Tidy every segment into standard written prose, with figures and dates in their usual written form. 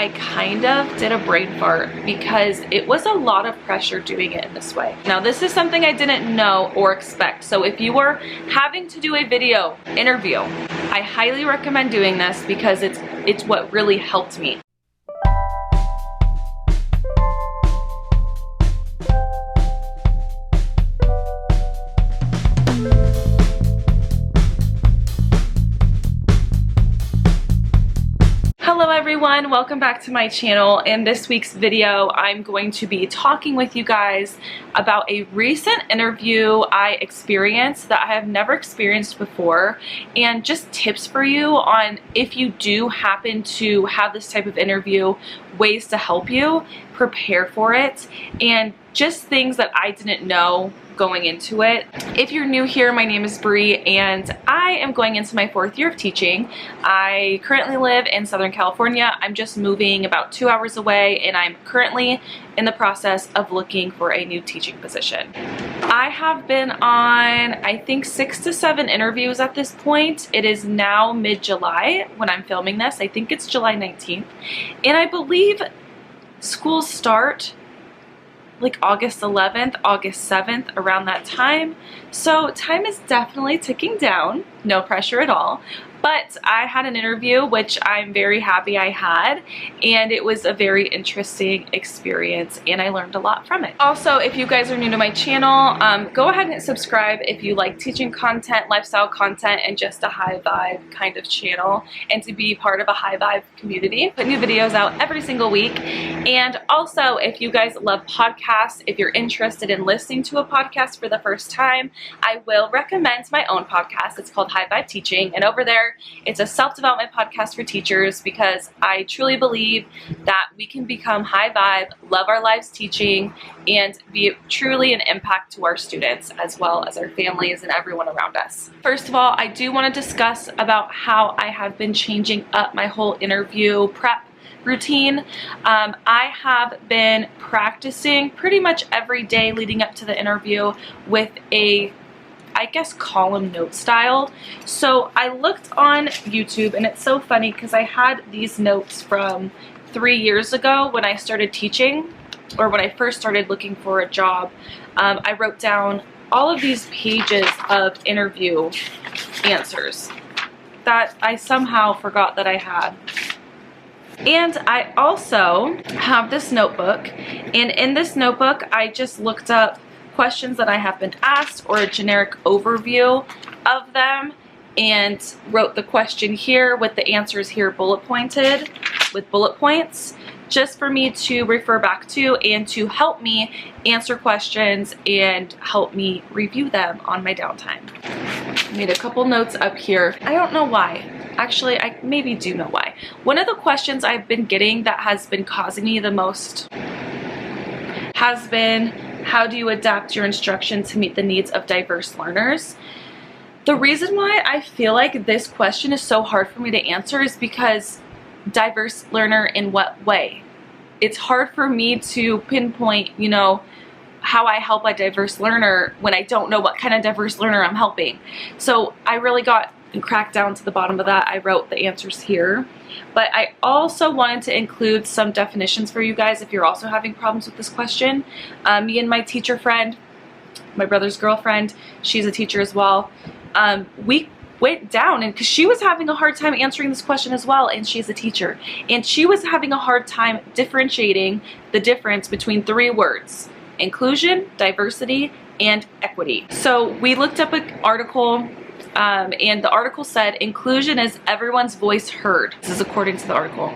I kind of did a brain fart because it was a lot of pressure doing it in this way. Now, this is something I didn't know or expect. So if you are having to do a video interview, I highly recommend doing this because it's what really helped me. Hello everyone, welcome back to my channel. In this week's video, I'm going to be talking with you guys about a recent interview I experienced that I have never experienced before, and just tips for you on if you do happen to have this type of interview, ways to help you prepare for it, and just things that I didn't know going into it. If you're new here, my name is Bree and I am going into my 4th year of teaching. I currently live in Southern California. I'm just moving about 2 hours away and I'm currently in the process of looking for a new teaching position. I have been on, I think, 6 to 7 interviews at this point. It is now mid-July when I'm filming this. I think it's July 19th. And I believe schools start like August 11th, August 7th, around that time. So time is definitely ticking down, no pressure at all. But I had an interview, which I'm very happy I had, and it was a very interesting experience, and I learned a lot from it. Also, if you guys are new to my channel, go ahead and subscribe if you like teaching content, lifestyle content, and just a high vibe kind of channel, and to be part of a high vibe community. I put new videos out every single week. And also, if you guys love podcasts, if you're interested in listening to a podcast for the first time, I will recommend my own podcast. It's called High Vibe Teaching, and over there, it's a self-development podcast for teachers because I truly believe that we can become high vibe, love our lives teaching, and be truly an impact to our students as well as our families and everyone around us. First of all, I do want to discuss about how I have been changing up my whole interview prep routine. I have been practicing pretty much every day leading up to the interview with a, I guess, column note style. So I looked on YouTube, and it's so funny because I had these notes from 3 years ago when I started teaching, or when I first started looking for a job. I wrote down all of these pages of interview answers that I somehow forgot that I had. And I also have this notebook, and in this notebook I just looked up questions that I have been asked or a generic overview of them and wrote the question here with the answers here bullet pointed with bullet points, just for me to refer back to and to help me answer questions and help me review them on my downtime. Made a couple notes up here. I don't know why. Actually, I maybe do know why. One of the questions I've been getting that has been causing me the most has been, how do you adapt your instruction to meet the needs of diverse learners? The reason why I feel like this question is so hard for me to answer is because diverse learner in what way? It's hard for me to pinpoint, you know, how I help a diverse learner when I don't know what kind of diverse learner I'm helping. So I really got cracked down to the bottom of that. I wrote the answers here, but I also wanted to include some definitions for you guys if you're also having problems with this question. Me and my teacher friend, my brother's girlfriend, she's a teacher as well, we went down, and because she was having a hard time answering this question as well, and she's a teacher, and she was having a hard time differentiating the difference between 3 words: inclusion, diversity, and equity. So we looked up an article, and the article said inclusion is everyone's voice heard. This is according to the article.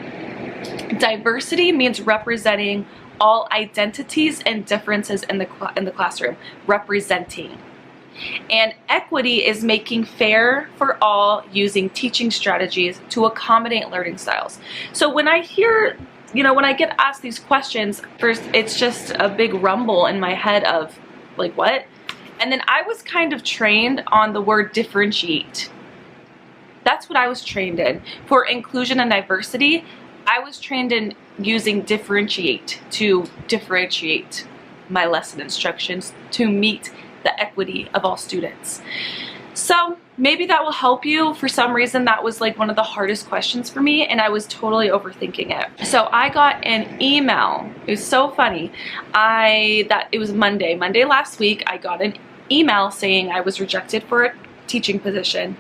Diversity means representing all identities and differences in the classroom, representing. And equity is making fair for all using teaching strategies to accommodate learning styles. So when I hear, you know, when I get asked these questions, first it's just a big rumble in my head of like, what? And then I was kind of trained on the word differentiate. That's what I was trained in. For inclusion and diversity, I was trained in using differentiate to differentiate my lesson instructions to meet the equity of all students. So maybe that will help you. For some reason, that was like one of the hardest questions for me, and I was totally overthinking it. So I got an email. It was so funny. It was Monday last week. I got an email saying I was rejected for a teaching position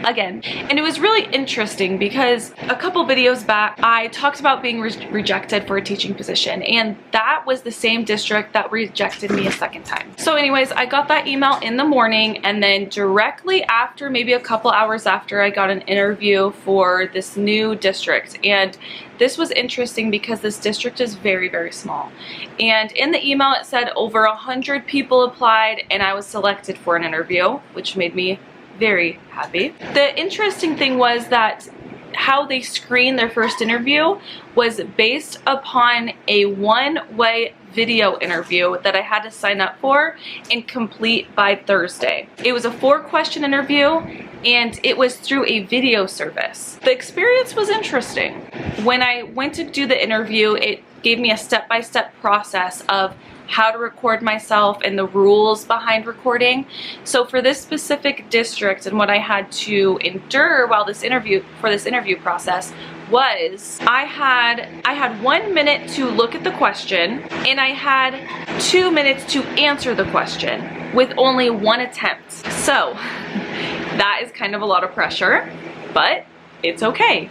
again. And it was really interesting because a couple videos back I talked about being rejected for a teaching position, and that was the same district that rejected me a second time. So anyways, I got that email in the morning, and then directly after, maybe a couple hours after, I got an interview for this new district. And this was interesting because this district is very, very small. And in the email it said over 100 people applied and I was selected for an interview, which made me very happy. The interesting thing was that how they screened their first interview was based upon a one-way video interview that I had to sign up for and complete by Thursday. It was a 4-question interview, and it was through a video service. The experience was interesting. When I went to do the interview, it gave me a step-by-step process of how to record myself and the rules behind recording. So for this specific district, and what I had to endure while this interview process was I had 1 minute to look at the question, and I had 2 minutes to answer the question with only 1 attempt. So that is kind of a lot of pressure, but it's okay.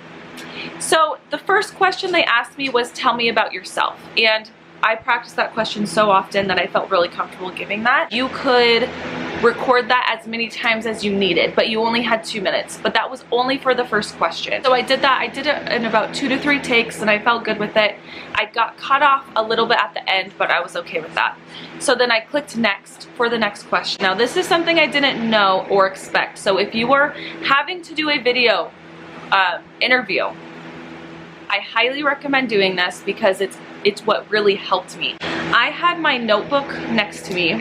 So the first question they asked me was, tell me about yourself. And I practiced that question so often that I felt really comfortable giving that. You could record that as many times as you needed, but you only had 2 minutes. But that was only for the first question. So I did that. I did it in about 2 to 3 takes, and I felt good with it. I got cut off a little bit at the end, but I was okay with that. So then I clicked next for the next question. Now this is something I didn't know or expect. So if you were having to do a video interview, I highly recommend doing this because it's what really helped me. I had my notebook next to me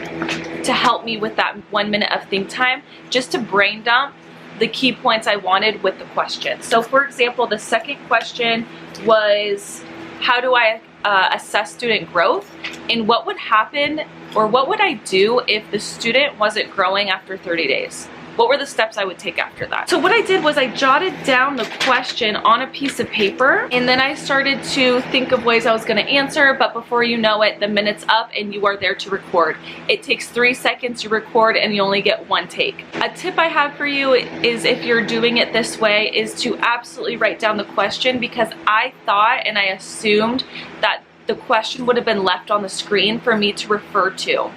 to help me with that 1 minute of think time, just to brain dump the key points I wanted with the question. So for example, the second question was, how do I assess student growth, and what would happen, or what would I do if the student wasn't growing after 30 days? What were the steps I would take after that? So what I did was I jotted down the question on a piece of paper, and then I started to think of ways I was gonna answer, but before you know it, the minute's up and you are there to record. It takes 3 seconds to record and you only get 1 take. A tip I have for you is, if you're doing it this way, is to absolutely write down the question, because I thought and I assumed that the question would have been left on the screen for me to refer to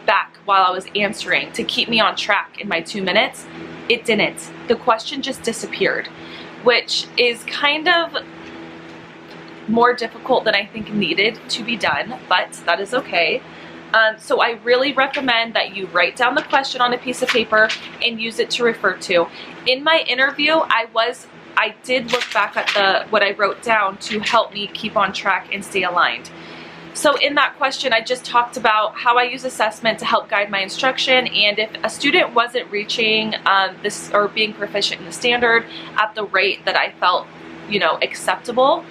back while I was answering to keep me on track in my 2 minutes. It didn't. The question just disappeared, which is kind of more difficult than I think needed to be done, but that is okay. So I really recommend that you write down the question on a piece of paper and use it to refer to. In my interview, I did look back at what I wrote down to help me keep on track and stay aligned. So in that question, I just talked about how I use assessment to help guide my instruction, and if a student wasn't reaching this or being proficient in the standard at the rate that I felt, acceptable,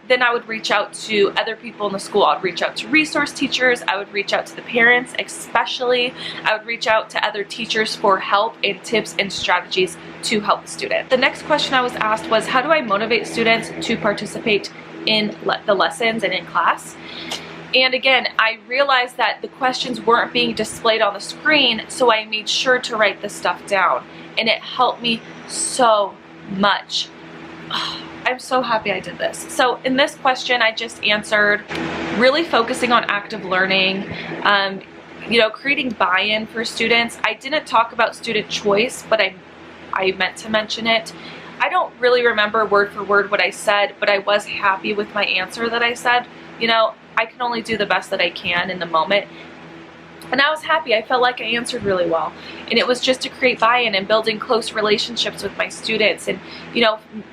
then I would reach out to other people in the school. I would reach out to resource teachers. I would reach out to the parents, especially. I would reach out to other teachers for help and tips and strategies to help the student. The next question I was asked was, how do I motivate students to participate in the lessons and in class? And again, I realized that the questions weren't being displayed on the screen, so I made sure to write this stuff down, and it helped me so much. I'm so happy I did this. So in this question, I just answered really focusing on active learning, creating buy-in for students. I didn't talk about student choice, but I meant to mention it. I don't really remember word for word what I said, but I was happy with my answer that I said. I can only do the best that I can in the moment. And I was happy. I felt like I answered really well. And it was just to create buy-in and building close relationships with my students, and,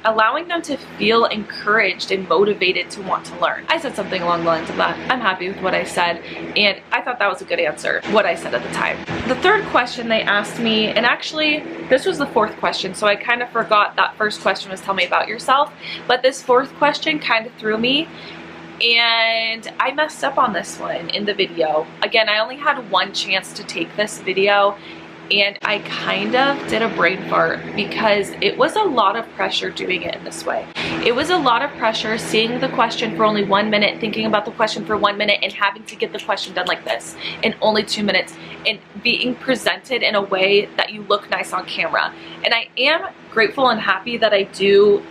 allowing them to feel encouraged and motivated to want to learn. I said something along the lines of that. I'm happy with what I said, and I thought that was a good answer, what I said at the time. The third question they asked me, and actually this was the 4th question, so I kind of forgot that first question was tell me about yourself, but this 4th question kind of threw me. And I messed up on this one in the video. Again, I only had 1 chance to take this video, and I kind of did a brain fart because it was a lot of pressure doing it in this way. It was a lot of pressure seeing the question for only 1 minute, thinking about the question for 1 minute, and having to get the question done like this in only 2 minutes, and being presented in a way that you look nice on camera. And I am grateful and happy that I do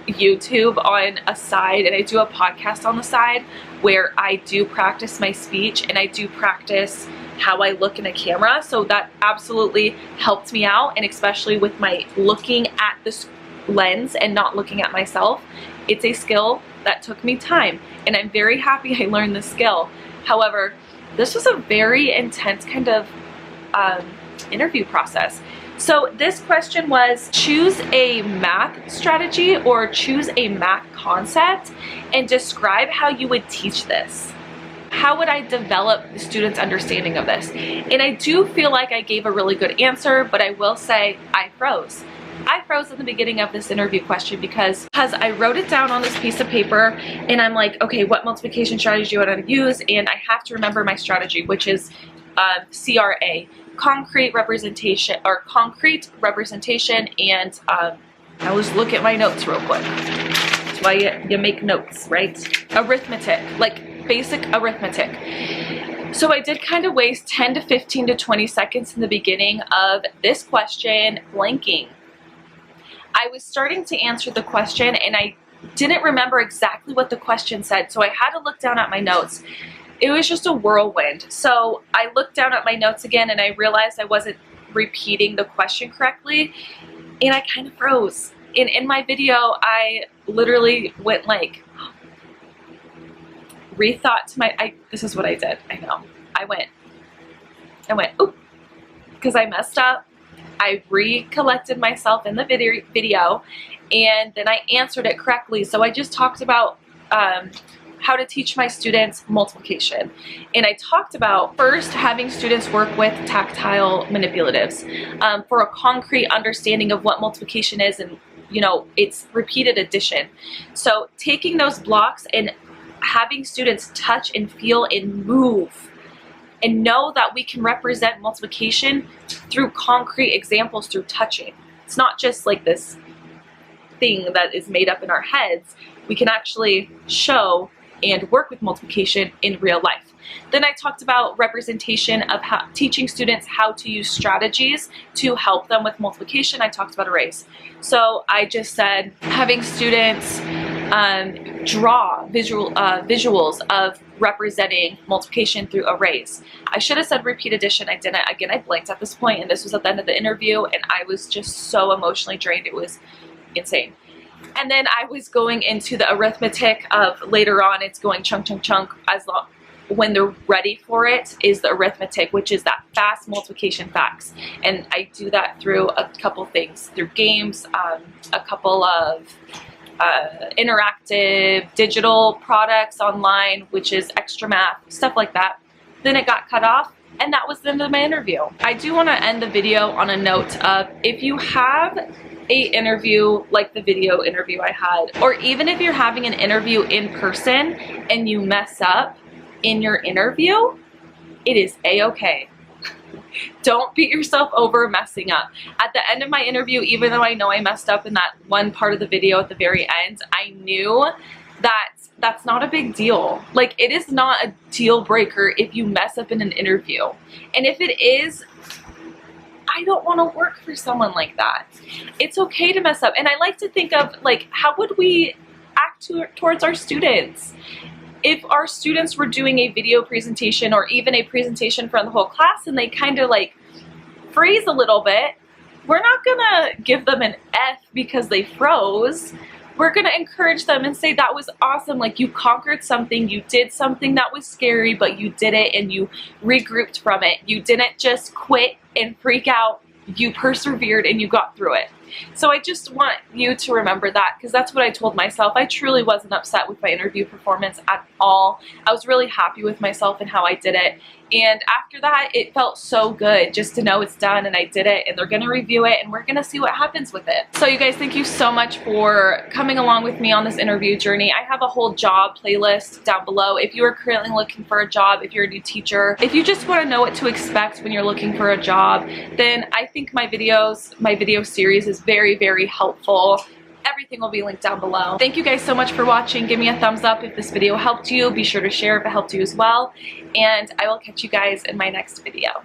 YouTube on a side and I do a podcast on the side where I do practice my speech and I do practice how I look in a camera. So that absolutely helped me out, and especially with my looking at this lens and not looking at myself. It's a skill that took me time, and I'm very happy I learned this skill. However, this was a very intense kind of interview process. So this question was, choose a math strategy or choose a math concept and describe how you would teach this. How would I develop the students' understanding of this? And I do feel like I gave a really good answer, but I will say I froze. I froze in the beginning of this interview question because I wrote it down on this piece of paper, and I'm like, okay, what multiplication strategy do I want to use? And I have to remember my strategy, which is CRA, concrete representation, and I was look at my notes real quick. That's why you make notes, right? Arithmetic, like basic arithmetic. So I did kind of waste 10 to 15 to 20 seconds in the beginning of this question blanking. I was starting to answer the question and I didn't remember exactly what the question said, so I had to look down at my notes. It was just a whirlwind. So I looked down at my notes again and I realized I wasn't repeating the question correctly, and I kind of froze. And in my video, I literally went like, rethought to this is what I did, I know. I went, oop, because I messed up. I recollected myself in the video, and then I answered it correctly. So I just talked about how to teach my students multiplication. And I talked about first having students work with tactile manipulatives for a concrete understanding of what multiplication is, and it's repeated addition. So taking those blocks and having students touch and feel and move and know that we can represent multiplication through concrete examples, through touching. It's not just like this thing that is made up in our heads. We can actually show and work with multiplication in real life. Then I talked about representation of teaching students how to use strategies to help them with multiplication. I talked about arrays. So I just said having students draw visuals of representing multiplication through arrays. I should have said repeat addition. I didn't. Again, I blanked at this point, and this was at the end of the interview, and I was just so emotionally drained. It was insane. And then I was going into the arithmetic of later on. It's going chunk, chunk, chunk. When they're ready for it is the arithmetic, which is that fast multiplication facts. And I do that through a couple things, through games, a couple of interactive digital products online, which is extra math, stuff like that. Then it got cut off, and that was the end of my interview. I do want to end the video on a note of, if you have a interview like the video interview I had, or even if you're having an interview in person and you mess up in your interview, it is a-okay. Don't beat yourself over messing up. At the end of my interview, even though I know I messed up in that one part of the video at the very end, I knew that that's not a big deal. Like, it is not a deal breaker if you mess up in an interview. And if it is, I don't want to work for someone like that. It's okay to mess up. And I like to think of, like, how would we act towards our students? If our students were doing a video presentation or even a presentation for the whole class and they kind of like freeze a little bit, we're not gonna give them an F because they froze. We're gonna encourage them and say, that was awesome, like you conquered something, you did something that was scary, but you did it and you regrouped from it. You didn't just quit and freak out, you persevered and you got through it. So I just want you to remember that, because that's what I told myself. I truly wasn't upset with my interview performance at all. I was really happy with myself and how I did it. And after that, it felt so good just to know it's done and I did it, and they're gonna review it and we're gonna see what happens with it. So you guys, thank you so much for coming along with me on this interview journey. I have a whole job playlist down below. If you are currently looking for a job, if you're a new teacher, if you just wanna know what to expect when you're looking for a job, then I think my video series is very, very helpful. Everything will be linked down below. Thank you guys so much for watching. Give me a thumbs up if this video helped you. Be sure to share if it helped you as well. And I will catch you guys in my next video.